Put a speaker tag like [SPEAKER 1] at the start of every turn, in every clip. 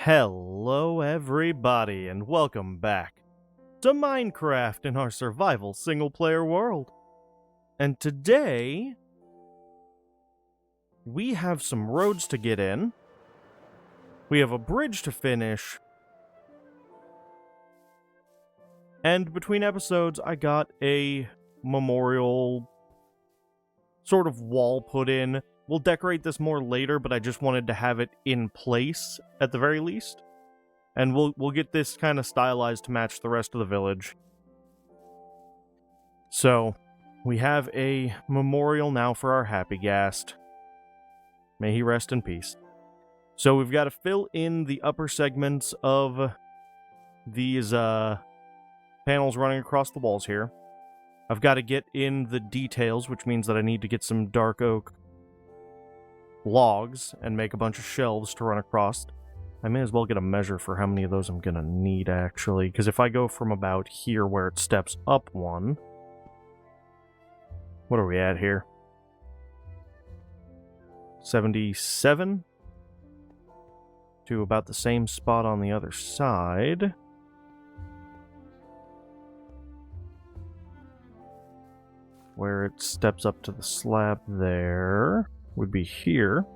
[SPEAKER 1] Hello everybody and welcome back to Minecraft in our survival single-player world. And today, we have some roads to get in, we have a bridge to finish, and between episodes I got a memorial sort of wall put in. We'll decorate this more later, but I just wanted to have it in place at the very least. And we'll get this kind of stylized to match the rest of the village. So, we have a memorial now for our happy ghast. May he rest in peace. So we've got to fill in the upper segments of these panels running across the walls here. I've got to get in the details, which means that I need to get some dark oak logs and make a bunch of shelves to run across. I may as well get a measure for how many of those I'm gonna need, actually, because if I go from about here where it steps up one... What are we at here? 77? To about the same spot on the other side. Where it steps up to the slab there would be here.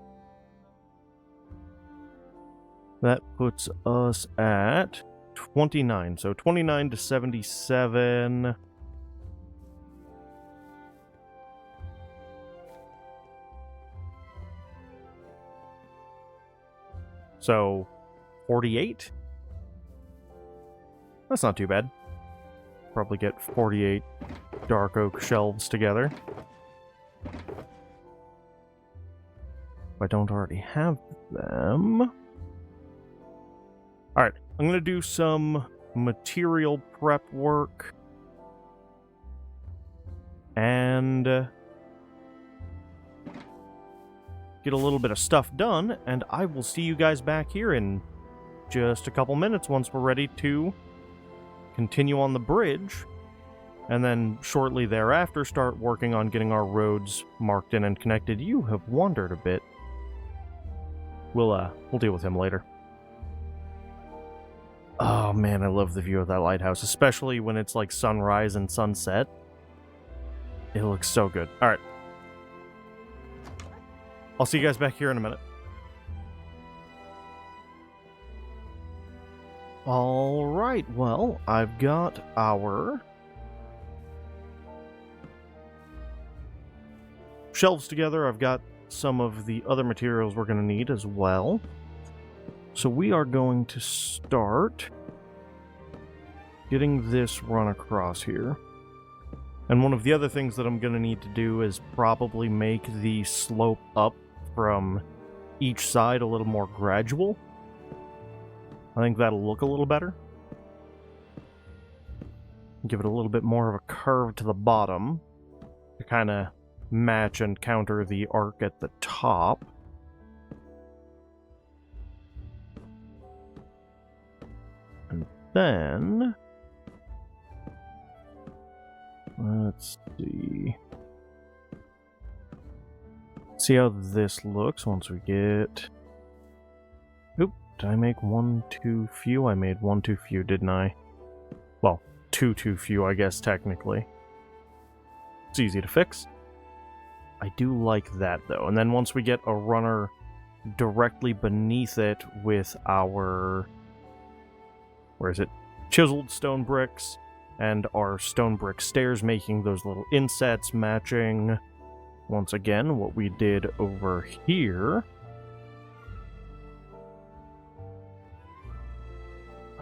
[SPEAKER 1] That puts us at 29. So 29 to 77. So 48? That's not too bad. Probably get 48 dark oak shelves together. If I don't already have them. Alright, I'm going to do some material prep work. And get a little bit of stuff done, and I will see you guys back here in just a couple minutes once we're ready to continue on the bridge. And then shortly thereafter start working on getting our roads marked in and connected. You have wandered a bit. We'll deal with him later. Oh man, I love the view of that lighthouse, especially when it's like sunrise and sunset. It looks so good. Alright. I'll see you guys back here in a minute. Alright, well, I've got our shelves together. I've got some of the other materials we're going to need as well. So we are going to start getting this run across here. And one of the other things that I'm going to need to do is probably make the slope up from each side a little more gradual. I think that'll look a little better. Give it a little bit more of a curve to the bottom to kind of match and counter the arc at the top. And then let's see how this looks once we get... Oop, did I make one too few? I made one too few, didn't I? Well, two too few, I guess, technically. It's easy to fix. I do like that, though. And then once we get a runner directly beneath it with our... Where is it? Chiseled stone bricks, and our stone brick stairs making those little insets matching, once again, what we did over here.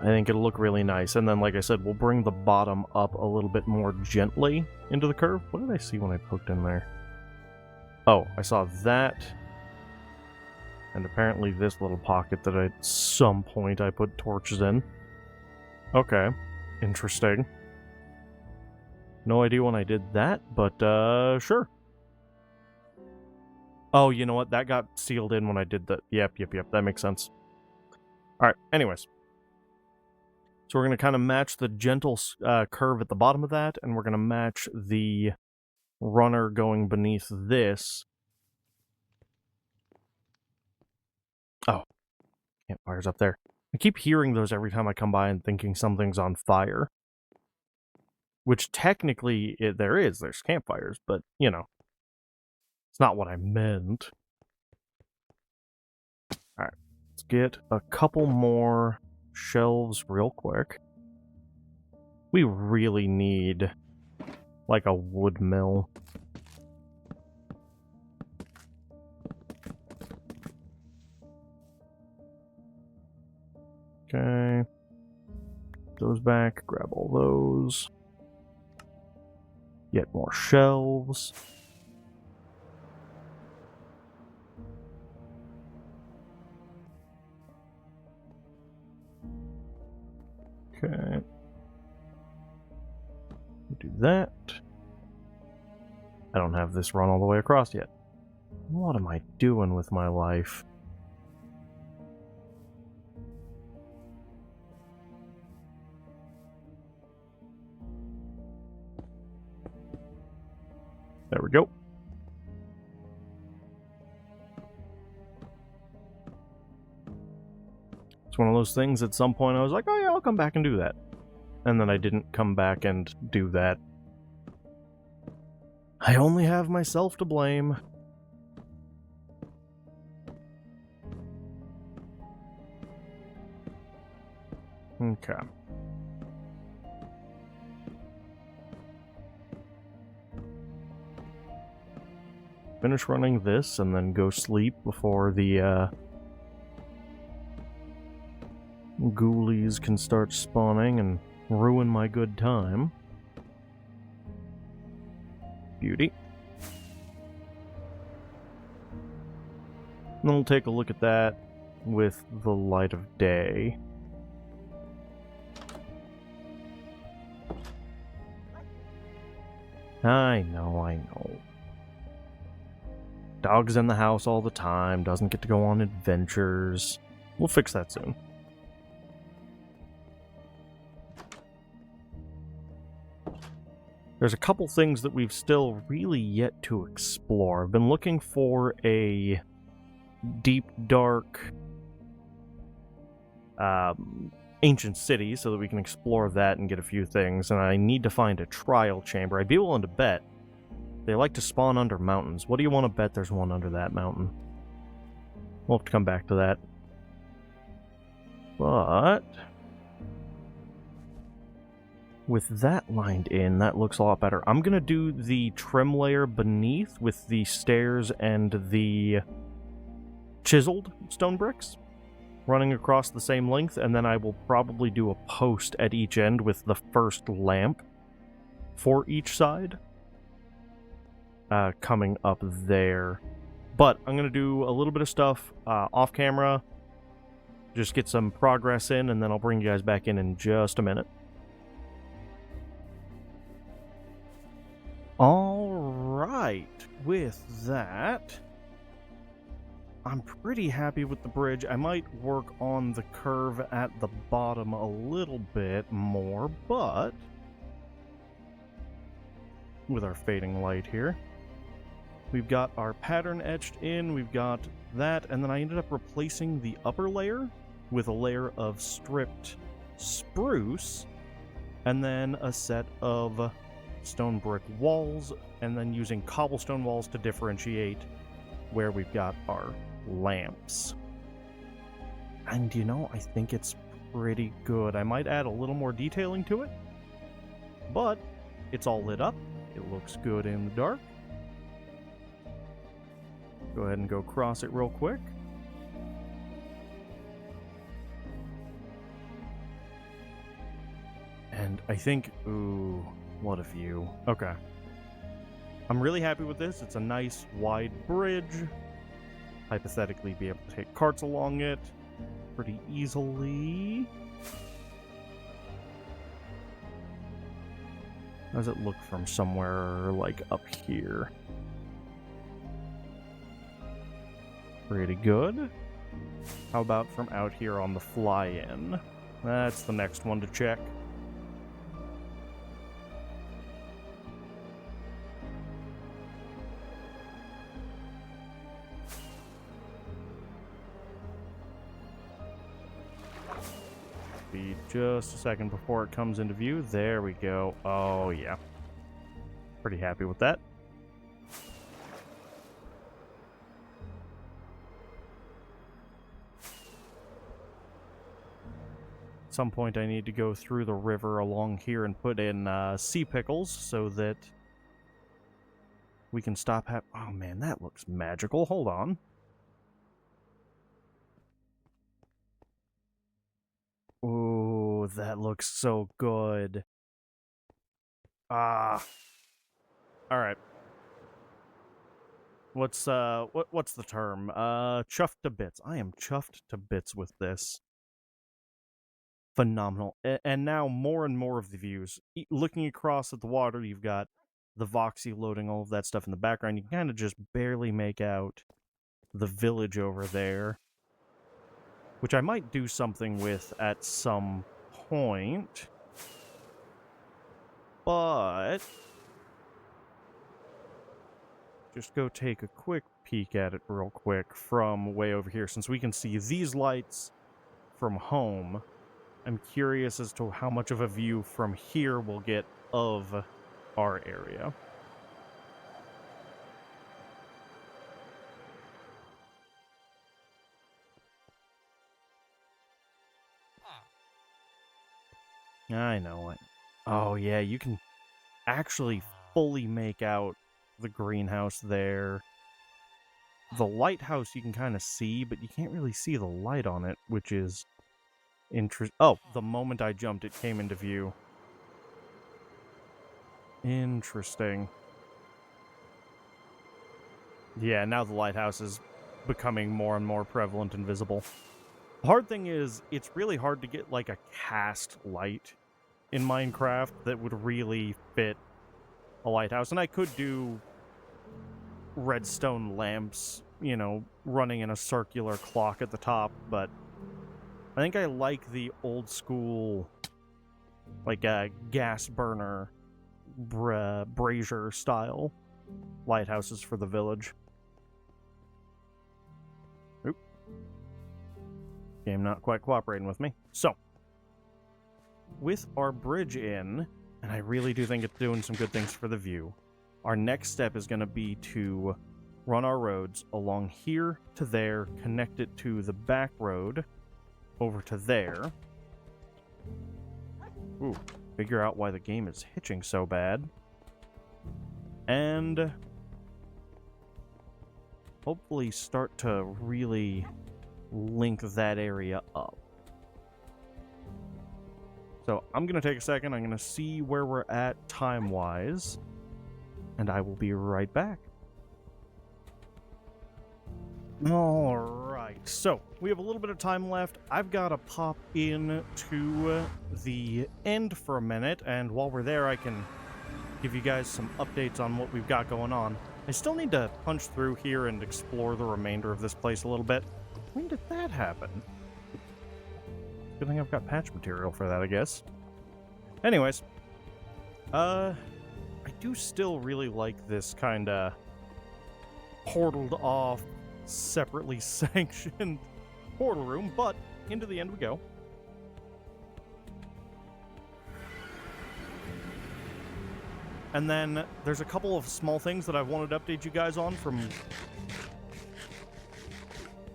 [SPEAKER 1] I think it'll look really nice. And then, like I said, we'll bring the bottom up a little bit more gently into the curve. What did I see when I poked in there? Oh, I saw that. And apparently this little pocket that at some point I put torches in. Okay. Interesting. No idea when I did that, but, sure. Oh, you know what? That got sealed in when I did that. Yep. That makes sense. Alright, anyways. So we're going to kind of match the gentle curve at the bottom of that, and we're going to match the runner going beneath this. Oh. Campfire's up there. I keep hearing those every time I come by and thinking something's on fire. Which technically there's campfires, but, you know, it's not what I meant. Alright, let's get a couple more shelves real quick. We really need, like, a wood mill. Okay. Those back, grab all those. Get more shelves. Okay. Do that. I don't have this run all the way across yet. What am I doing with my life? There we go. It's one of those things at some point I was like, oh yeah, I'll come back and do that. And then I didn't come back and do that. I only have myself to blame. Okay. Finish running this and then go sleep before the ghoulies can start spawning and ruin my good time. Beauty. And then we'll take a look at that with the light of day. I know. Dog's in the house all the time, doesn't get to go on adventures. We'll fix that soon. There's a couple things that we've still really yet to explore. I've been looking for a deep, dark, ancient city so that we can explore that and get a few things, and I need to find a trial chamber. I'd be willing to bet they like to spawn under mountains. What do you want to bet there's one under that mountain? We'll have to come back to that. But with that lined in, that looks a lot better. I'm going to do the trim layer beneath with the stairs and the chiseled stone bricks running across the same length, and then I will probably do a post at each end with the first lamp for each side coming up there. But I'm going to do a little bit of stuff off camera, just get some progress in, and then I'll bring you guys back in just a minute. Alright, with that, I'm pretty happy with the bridge. I might work on the curve at the bottom a little bit more, but with our fading light here, we've got our pattern etched in, we've got that, and then I ended up replacing the upper layer with a layer of stripped spruce, and then a set of stone brick walls, and then using cobblestone walls to differentiate where we've got our lamps. And you know, I think it's pretty good. I might add a little more detailing to it, but it's all lit up. It looks good in the dark. Go ahead and go cross it real quick. And I think, ooh, what a view. Okay. I'm really happy with this. It's a nice wide bridge. Hypothetically be able to take carts along it pretty easily. How does it look from somewhere like up here? Pretty good. How about from out here on the fly-in? That's the next one to check. be just a second before it comes into view. There we go. Oh, yeah. Pretty happy with that. At some point I need to go through the river along here and put in sea pickles so that we can stop oh man, that looks magical. Hold on. Ooh, that looks so good. Ah. Alright. What's the term? Chuffed to bits. I am chuffed to bits with this. Phenomenal. And now more and more of the views. Looking across at the water, you've got the Voxy loading all of that stuff in the background. You can kind of just barely make out the village over there, which I might do something with at some point. But just go take a quick peek at it real quick from way over here. Since we can see these lights from home, I'm curious as to how much of a view from here we'll get of our area. I know it. Oh yeah, you can actually fully make out the greenhouse there. The lighthouse you can kind of see, but you can't really see the light on it, which is interesting. Oh, the moment I jumped, it came into view. Interesting. Yeah, now the lighthouse is becoming more and more prevalent and visible. The hard thing is, it's really hard to get, like, a cast light in Minecraft that would really fit a lighthouse. And I could do redstone lamps, you know, running in a circular clock at the top, but I think I like the old school, like, gas burner, brazier style lighthouses for the village. Oop. Game not quite cooperating with me. So, with our bridge in, and I really do think it's doing some good things for the view, our next step is going to be to run our roads along here to there, connect it to the back road over to there. Ooh, figure out why the game is hitching so bad. And hopefully start to really link that area up. So I'm going to take a second. I'm going to see where we're at time-wise, and I will be right back. Alright, so we have a little bit of time left. I've got to pop in to the end for a minute, and while we're there, I can give you guys some updates on what we've got going on. I still need to punch through here and explore the remainder of this place a little bit. When did that happen? Good thing I've got patch material for that, I guess. Anyways, I do still really like this kind of portaled off, separately sanctioned portal room, but into the end we go. And then there's a couple of small things that I wanted to update you guys on from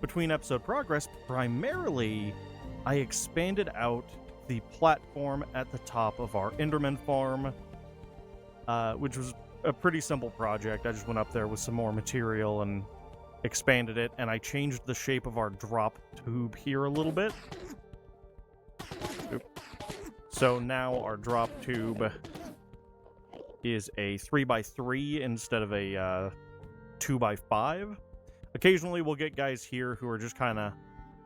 [SPEAKER 1] between episode progress. Primarily, I expanded out the platform at the top of our Enderman farm, which was a pretty simple project. I just went up there with some more material and expanded it, and I changed the shape of our drop tube here a little bit. Oop. So now our drop tube is a 3x3 instead of a 2x5. Occasionally we'll get guys here who are just kind of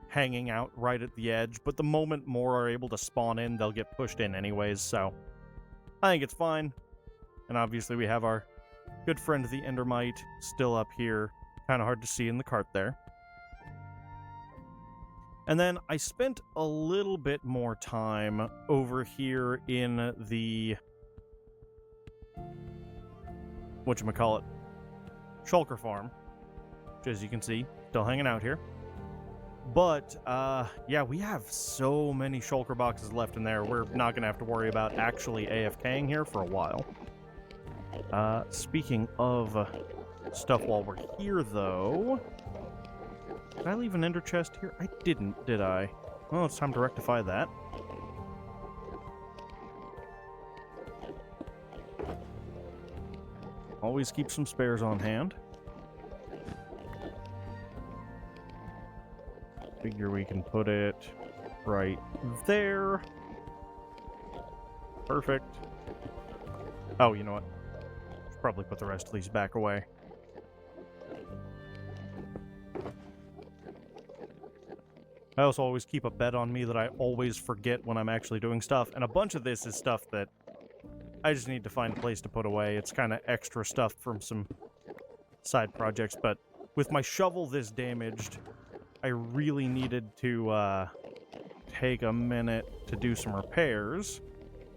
[SPEAKER 1] hanging out right at the edge, but the moment more are able to spawn in, they'll get pushed in anyways, so I think it's fine. And obviously we have our good friend the Endermite still up here, kind of hard to see in the cart there. And then I spent a little bit more time over here in the whatchamacallit, Shulker farm, which as you can see, still hanging out here. But, yeah, we have so many shulker boxes left in there. We're not going to have to worry about actually AFKing here for a while. Speaking of stuff while we're here, though... Did I leave an ender chest here? I didn't, did I? Well, it's time to rectify that. Always keep some spares on hand. Figure we can put it right there. Perfect. Oh, you know what? Should probably put the rest of these back away. I also always keep a bet on me that I always forget when I'm actually doing stuff, and a bunch of this is stuff that I just need to find a place to put away. It's kind of extra stuff from some side projects, but with my shovel this damaged, I really needed to take a minute to do some repairs.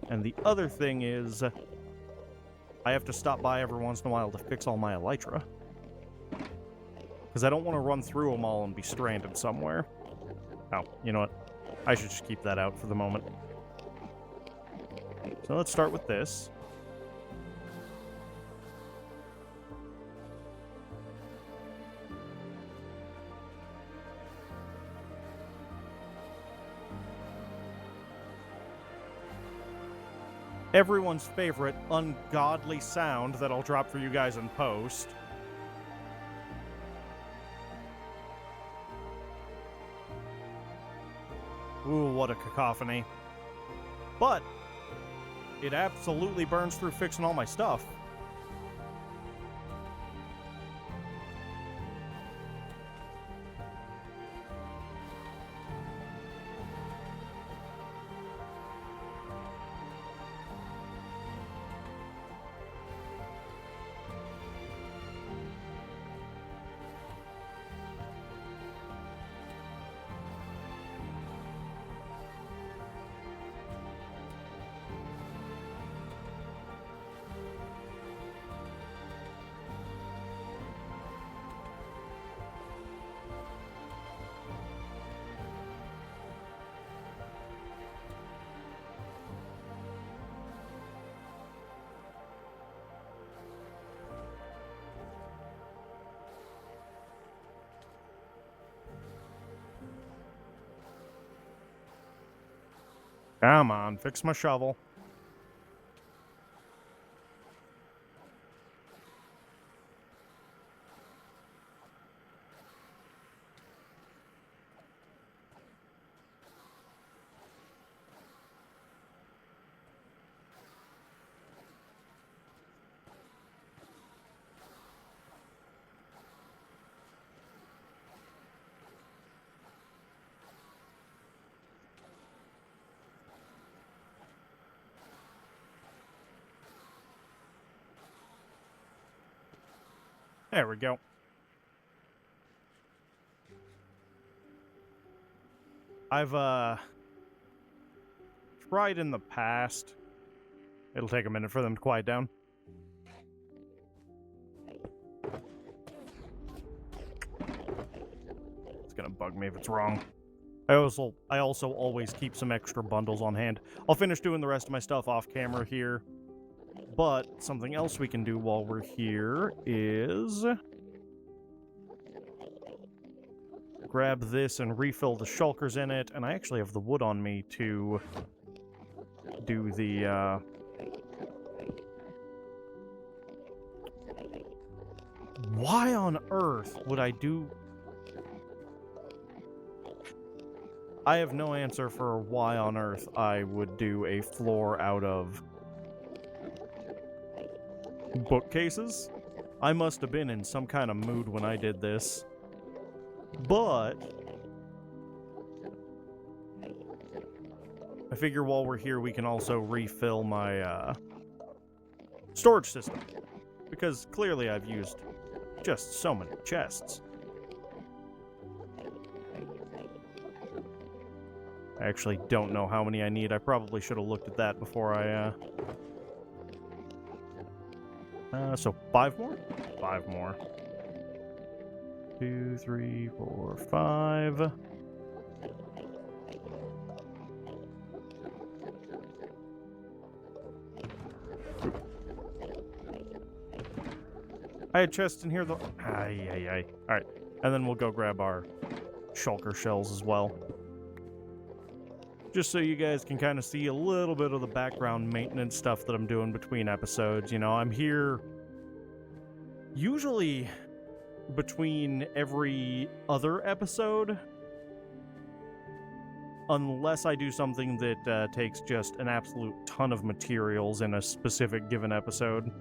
[SPEAKER 1] And the other thing is, I have to stop by every once in a while to fix all my elytra. Because I don't want to run through them all and be stranded somewhere. Oh, you know what? I should just keep that out for the moment. So let's start with this. Everyone's favorite ungodly sound that I'll drop for you guys in post. Ooh, what a cacophony. But it absolutely burns through fixing all my stuff. Come on, fix my shovel. There we go. I've, tried in the past. It'll take a minute for them to quiet down. It's gonna bug me if it's wrong. I also always keep some extra bundles on hand. I'll finish doing the rest of my stuff off camera here. But something else we can do while we're here is grab this and refill the shulkers in it, and I actually have the wood on me to do the why on earth would I do... I have no answer for why on earth I would do a floor out of bookcases. I must have been in some kind of mood when I did this. But I figure while we're here we can also refill my storage system. Because clearly I've used just so many chests. I actually don't know how many I need. I probably should have looked at that before I so 5 more? 5 more. 2, 3, 4, 5. I had chests in here, though. Ay. Alright, and then we'll go grab our shulker shells as well. Just so you guys can kind of see a little bit of the background maintenance stuff that I'm doing between episodes. You know, I'm here usually between every other episode, unless I do something that takes just an absolute ton of materials in a specific given episode.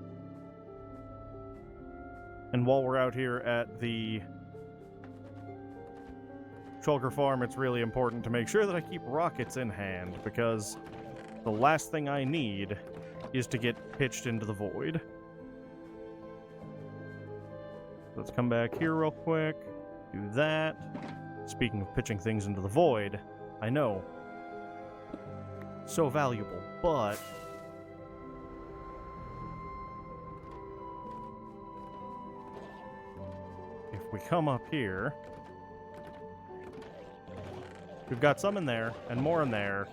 [SPEAKER 1] And while we're out here at the shulker farm, it's really important to make sure that I keep rockets in hand, because the last thing I need is to get pitched into the void. Let's come back here real quick, do that. Speaking of pitching things into the void, I know, so valuable, but if we come up here, we've got some in there, and more in there,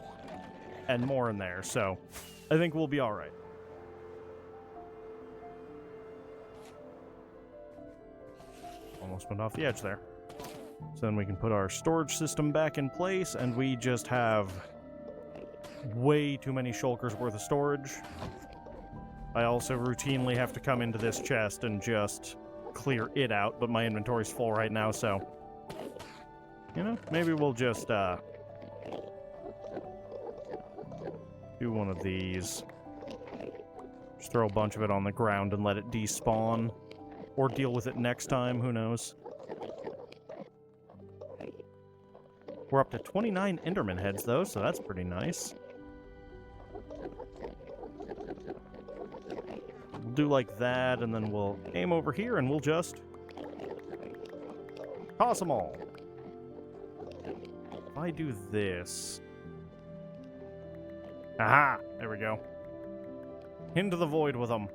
[SPEAKER 1] and more in there, so I think we'll be alright. Almost went off the edge there. So then we can put our storage system back in place, and we just have way too many shulkers worth of storage. I also routinely have to come into this chest and just clear it out, but my inventory's full right now, so you know, maybe we'll just do one of these. Just throw a bunch of it on the ground and let it despawn. Or deal with it next time, who knows. We're up to 29 Enderman heads, though, so that's pretty nice. We'll do like that, and then we'll aim over here, and we'll just toss them all. If I do this... Aha! There we go. Into the void with them.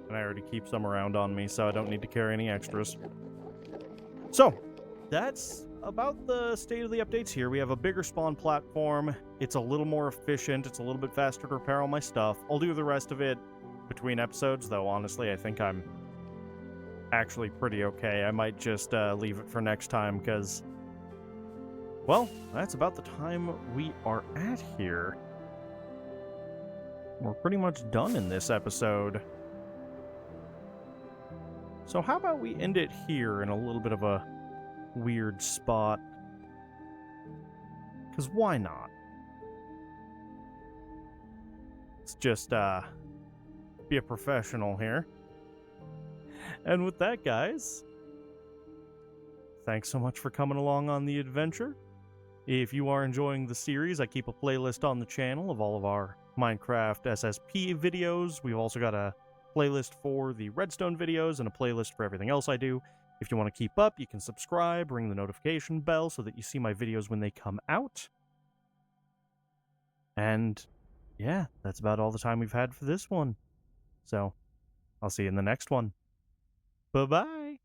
[SPEAKER 1] And I already keep some around on me, so I don't need to carry any extras. So, that's about the state of the updates here. We have a bigger spawn platform. It's a little more efficient. It's a little bit faster to repair all my stuff. I'll do the rest of it between episodes, though honestly I think I'm actually pretty okay. I might just leave it for next time, because, well, that's about the time we are at here. We're pretty much done in this episode. So how about we end it here in a little bit of a weird spot? Because why not? Let's just be a professional here. And with that, guys, thanks so much for coming along on the adventure. If you are enjoying the series, I keep a playlist on the channel of all of our Minecraft SSP videos. We've also got a playlist for the redstone videos and a playlist for everything else I do. If you want to keep up, you can subscribe, ring the notification bell so that you see my videos when they come out. And yeah, that's about all the time we've had for this one. So I'll see you in the next one. Bye-bye.